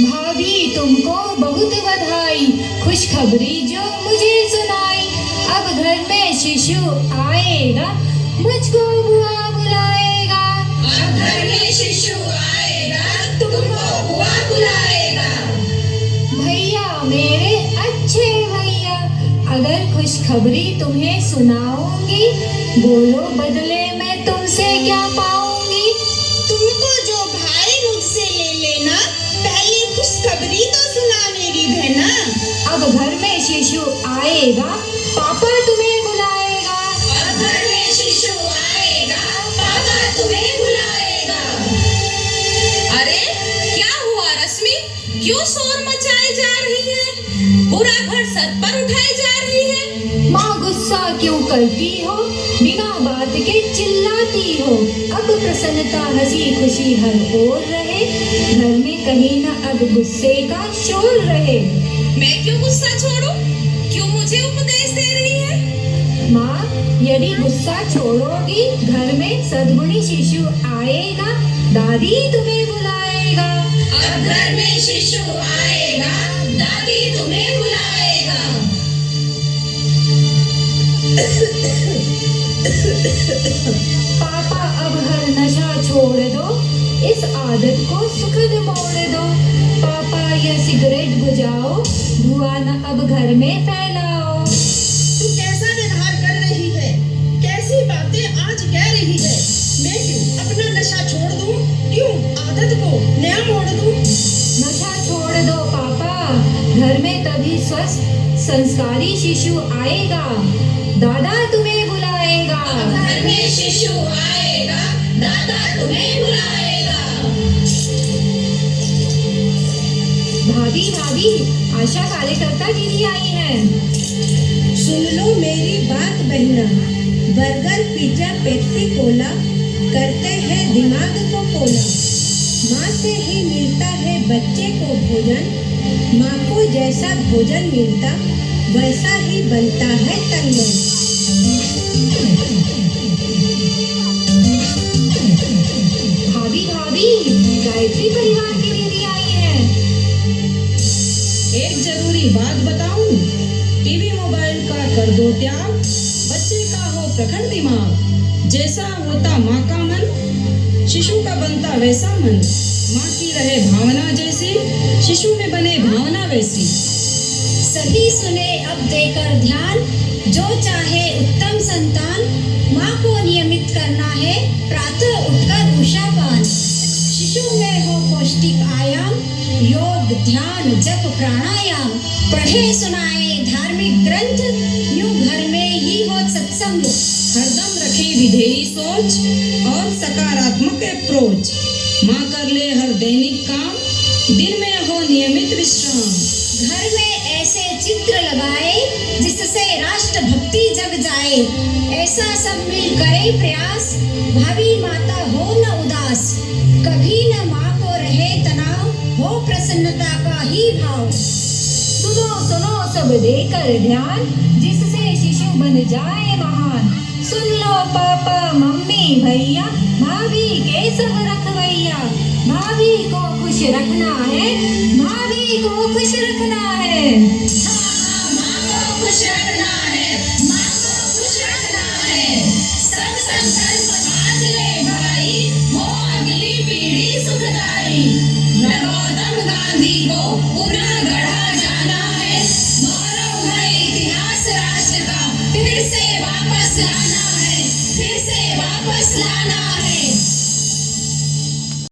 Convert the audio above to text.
भाभी तुमको बहुत बधाई, खुशखबरी जो मुझे सुनाई। अब घर में शिशु आएगा, मुझको बुआ बुलाएगा। अब घर में शिशु आएगा, तुमको बुआ बुलाएगा। भैया मेरे अच्छे भैया, अगर खुशखबरी तुम्हें सुनाऊंगी, बोलो बदले में तुमसे क्या पाऊंगी। तुमको जो भाई मुझसे ले लेना, पहले खुशखबरी तो सुना मेरी बहना। अब घर में शिशु आएगा, पापा तुम्हें बुलाएगा। अब घर में शिशु आएगा, पापा तुम्हें बुलाएगा। अरे क्या हुआ रश्मि, क्यों शोर मचाए जा रही है? पूरा घर सर पर उठाए जा रही है। माँ गुस्सा क्यों करती हो, बिना बात के चिल्लाती हो। अब प्रसन्नता हंसी खुशी हर ओर रहे, घर में कहीं न अब गुस्से का शोर रहे। मैं क्यों गुस्सा छोड़ूं? क्यों मुझे उपदेश दे रही है? माँ यदि गुस्सा छोड़ोगी, घर में सद्गुणी शिशु आएगा, दादी तुम्हें बुलाएगा। अब घर में शिशु आएगा, दादी तुम्हें बुलाएगा। पापा अब हर नशा छोड़ दो, इस आदत को सुखद मोड़ दो। पापा यह सिगरेट बुझाओ, धुआं न अब घर में फैलाओ। तू कैसा व्यवहार कर रही है? कैसी बातें आज कह रही है? मैं क्यों अपना नशा छोड़ दूं? क्यों आदत को नया मोड़ दूं? नशा छोड़ दो पापा, घर में तभी स्वस्थ संस्कारी शिशु आएगा, दादा तुम्हें बुलाएगा। घर में शिशु आएगा, दादा तुम्हें बुलाएगा। भाभी भाभी, आशा कार्यकर्ता दीदी आई हैं। सुन लो मेरी बात बहना, बर्गर पिज्जा पेप्सी कोला करते हैं दिमाग को कोला। माँ से ही मिलता है बच्चे को भोजन, माँ को जैसा भोजन मिलता वैसा ही बनता है तन मन। भाभी भाभी, गायत्री परिवार की दीदी आई हैं। एक जरूरी बात बताऊं, टीवी मोबाइल का कर दो त्याग, बच्चे का हो प्रखर दिमाग। जैसा होता माँ का मन, शिशु का बनता वैसा मन। माँ की रहे भावना जैसी, शिशु में बने भावना वैसी। सभी सुने अब देकर ध्यान, जो चाहे उत्तम संतान, माँ को नियमित करना है प्रातः उठकर उषापान। शिशु में हो पौष्टिक आयाम, योग ध्यान जप प्राणायाम। पढ़े सुनाए धार्मिक ग्रंथ, यूं घर में ही हो सत्संग। हरदम रखे विधेयी सोच और सकारात्मक अप्रोच। माँ कर ले हर दैनिक काम, दिन में हो नियमित विश्राम। घर में ऐसे चित्र लगाए जिससे राष्ट्र भक्ति जग जाए। ऐसा सब मिल करे प्रयास, भावी माता हो न उदास। कभी न माँ को रहे तनाव, हो प्रसन्नता का ही भाव। सुनो सुनो सब देकर ध्यान, जिससे शिशु बन जाए महान। सुन लो पापा मम्मी भैया, भाभी के सब रखवैया। भाभी को खुश रखना है, भाभी को खुश रखना है। माँ को खुश रखना है, माँ को खुश रखना है। सब संकल्प आज ले भाई, हो अगली पीढ़ी सुखदाई। गौतम गांधी को पुनः गढ़ा जाना है, गौरव है इतिहास राष्ट्र का फिर से वापस लाना है, फिर से वापस लाना है।